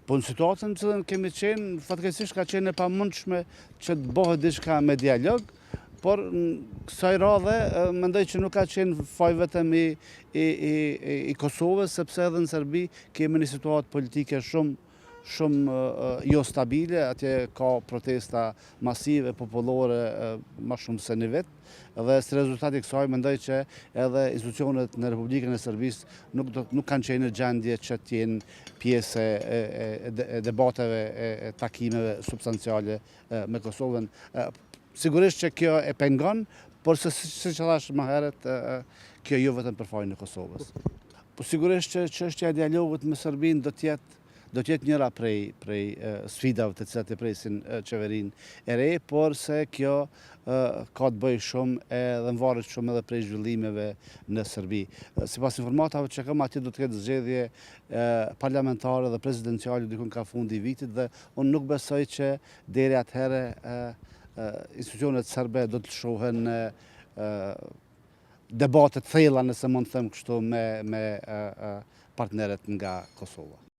Po në situatën që kemi qenë, fatkeqësisht ka qenë e pamundshme që të bëhet diçka me dialog, por në kësaj radhe mendoj që nuk ka qenë faj vetëm i Kosovës, sepse edhe në Serbi kemi një situatë politike shumë jo stabile, atje ka protesta masive, popullore, ma shumë se një vit, dhe si rezultati kësaj mendoj që edhe institucionet në Republikën e Serbisë nuk kanë qenë në gjendje që t'jenë pjesë e debateve, e takimeve substanciale me Kosovën. Sigurisht që kjo e pengon, por si që thash më herët, kjo jo vetëm për fajin e Kosovës. Po sigurisht që çështja e dialogut me Serbinë do t'jetë njëra prej sfidave të cilat e presin qeverinë e re, por se kjo ka të bëjë shumë edhe varet shumë edhe prej zhvillimeve në Serbi. Sipas informatave që kam, atje do të ketë zgjedhje parlamentare dhe prezidenciale dikun ka fundi i vitit, dhe unë nuk besoj që deri atëherë institucionet serbe do të shohen debate të thella, nëse mund të them kështu, me partnerët nga Kosova.